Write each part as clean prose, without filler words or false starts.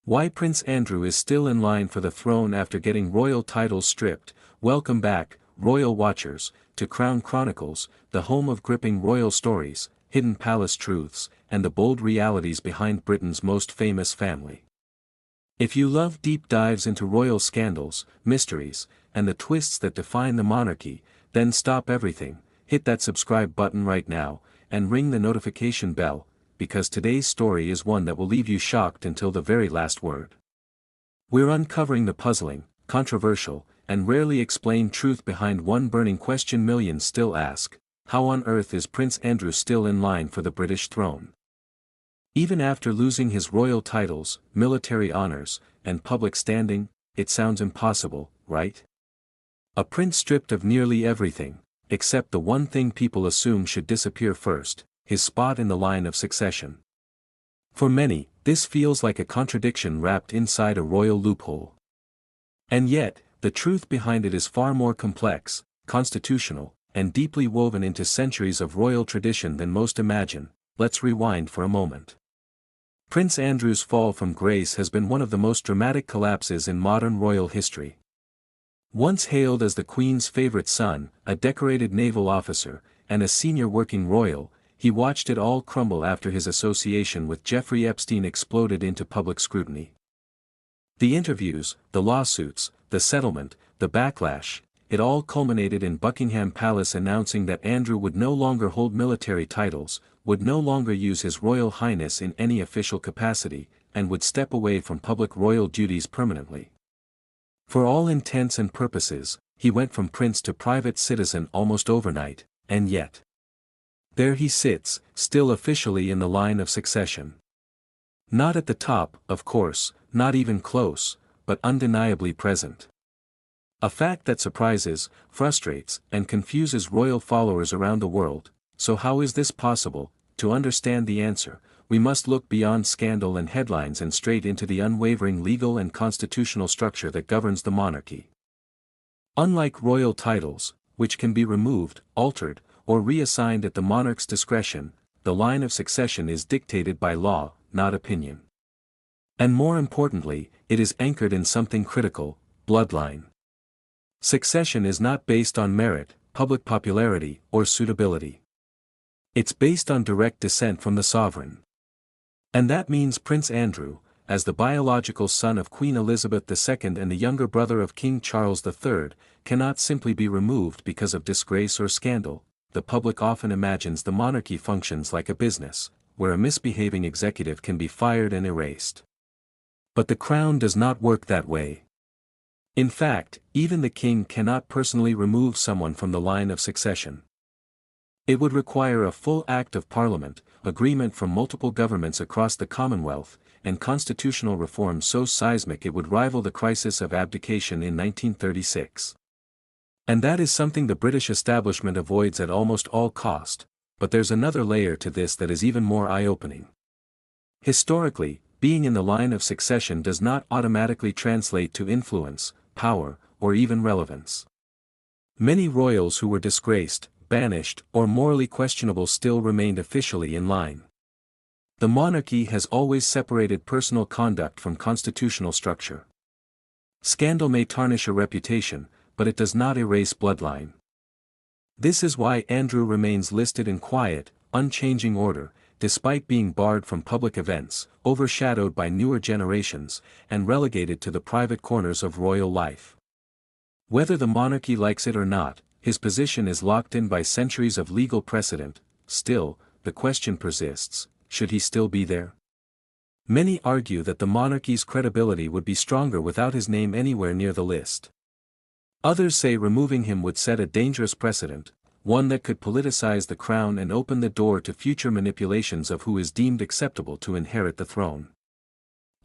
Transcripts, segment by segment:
Why Prince Andrew is still in line for the throne after getting royal titles stripped. Welcome back, royal watchers, to Crown Chronicles, the home of gripping royal stories, hidden palace truths, and the bold realities behind Britain's most famous family. If you love deep dives into royal scandals, mysteries, and the twists that define the monarchy, then stop everything, hit that subscribe button right now, and ring the notification bell, because today's story is one that will leave you shocked until the very last word. We're uncovering the puzzling, controversial, and rarely explained truth behind one burning question millions still ask: how on earth is Prince Andrew still in line for the British throne? Even after losing his royal titles, military honors, and public standing, it sounds impossible, right? A prince stripped of nearly everything, except the one thing people assume should disappear first: his spot in the line of succession. For many, this feels like a contradiction wrapped inside a royal loophole. And yet, the truth behind it is far more complex, constitutional, and deeply woven into centuries of royal tradition than most imagine. Let's rewind for a moment. Prince Andrew's fall from grace has been one of the most dramatic collapses in modern royal history. Once hailed as the Queen's favorite son, a decorated naval officer, and a senior working royal, he watched it all crumble after his association with Jeffrey Epstein exploded into public scrutiny. The interviews, the lawsuits, the settlement, the backlash, it all culminated in Buckingham Palace announcing that Andrew would no longer hold military titles, would no longer use his Royal Highness in any official capacity, and would step away from public royal duties permanently. For all intents and purposes, he went from prince to private citizen almost overnight, and yet there he sits, still officially in the line of succession. Not at the top, of course, not even close, but undeniably present. A fact that surprises, frustrates, and confuses royal followers around the world. So how is this possible? To understand the answer, we must look beyond scandal and headlines and straight into the unwavering legal and constitutional structure that governs the monarchy. Unlike royal titles, which can be removed, altered, or reassigned at the monarch's discretion, the line of succession is dictated by law, not opinion. And more importantly, it is anchored in something critical: bloodline. Succession is not based on merit, public popularity, or suitability. It's based on direct descent from the sovereign. And that means Prince Andrew, as the biological son of Queen Elizabeth II and the younger brother of King Charles III, cannot simply be removed because of disgrace or scandal. The public often imagines the monarchy functions like a business, where a misbehaving executive can be fired and erased. But the crown does not work that way. In fact, even the king cannot personally remove someone from the line of succession. It would require a full act of parliament, agreement from multiple governments across the Commonwealth, and constitutional reform so seismic it would rival the crisis of abdication in 1936. And that is something the British establishment avoids at almost all cost, but there's another layer to this that is even more eye-opening. Historically, being in the line of succession does not automatically translate to influence, power, or even relevance. Many royals who were disgraced, banished, or morally questionable still remained officially in line. The monarchy has always separated personal conduct from constitutional structure. Scandal may tarnish a reputation, but it does not erase bloodline. This is why Andrew remains listed in quiet, unchanging order, despite being barred from public events, overshadowed by newer generations, and relegated to the private corners of royal life. Whether the monarchy likes it or not, his position is locked in by centuries of legal precedent. Still, the question persists: should he still be there? Many argue that the monarchy's credibility would be stronger without his name anywhere near the list. Others say removing him would set a dangerous precedent, one that could politicize the crown and open the door to future manipulations of who is deemed acceptable to inherit the throne.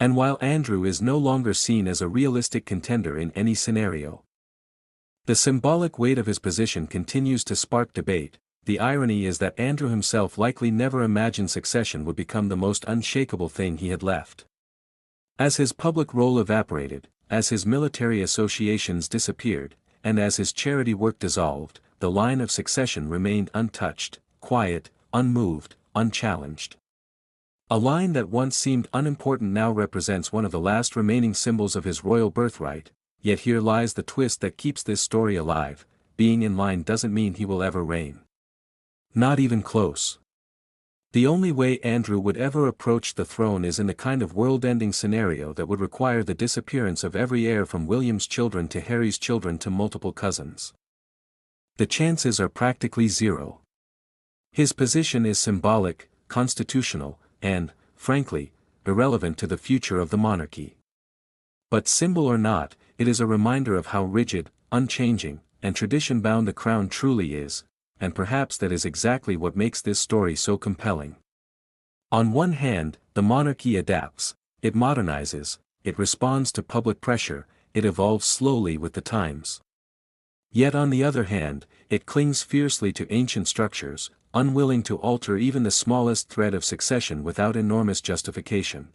And while Andrew is no longer seen as a realistic contender in any scenario, the symbolic weight of his position continues to spark debate. The irony is that Andrew himself likely never imagined succession would become the most unshakable thing he had left. As his public role evaporated, as his military associations disappeared, and as his charity work dissolved, the line of succession remained untouched, quiet, unmoved, unchallenged. A line that once seemed unimportant now represents one of the last remaining symbols of his royal birthright, yet here lies the twist that keeps this story alive: being in line doesn't mean he will ever reign. Not even close. The only way Andrew would ever approach the throne is in the kind of world-ending scenario that would require the disappearance of every heir from William's children to Harry's children to multiple cousins. The chances are practically zero. His position is symbolic, constitutional, and, frankly, irrelevant to the future of the monarchy. But symbol or not, it is a reminder of how rigid, unchanging, and tradition-bound the crown truly is, and perhaps that is exactly what makes this story so compelling. On one hand, the monarchy adapts, it modernizes, it responds to public pressure, it evolves slowly with the times. Yet on the other hand, it clings fiercely to ancient structures, unwilling to alter even the smallest thread of succession without enormous justification.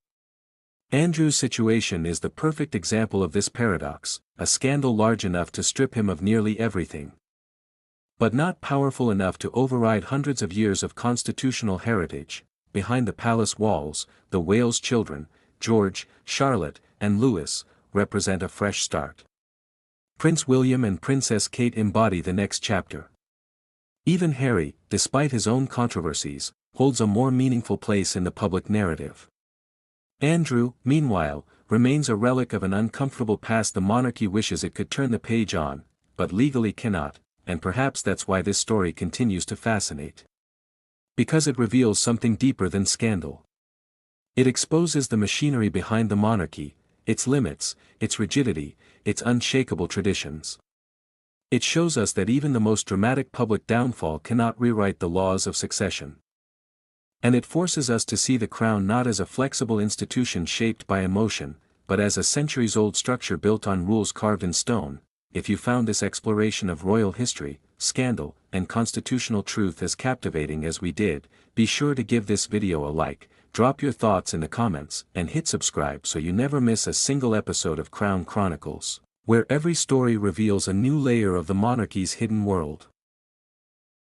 Andrew's situation is the perfect example of this paradox, a scandal large enough to strip him of nearly everything, but not powerful enough to override hundreds of years of constitutional heritage. Behind the palace walls, the Wales children, George, Charlotte, and Louis, represent a fresh start. Prince William and Princess Kate embody the next chapter. Even Harry, despite his own controversies, holds a more meaningful place in the public narrative. Andrew, meanwhile, remains a relic of an uncomfortable past the monarchy wishes it could turn the page on, but legally cannot, and perhaps that's why this story continues to fascinate. Because it reveals something deeper than scandal. It exposes the machinery behind the monarchy, its limits, its rigidity, its unshakable traditions. It shows us that even the most dramatic public downfall cannot rewrite the laws of succession. And it forces us to see the crown not as a flexible institution shaped by emotion, but as a centuries-old structure built on rules carved in stone. If you found this exploration of royal history, scandal, and constitutional truth as captivating as we did, be sure to give this video a like, drop your thoughts in the comments, and hit subscribe so you never miss a single episode of Crown Chronicles, where every story reveals a new layer of the monarchy's hidden world.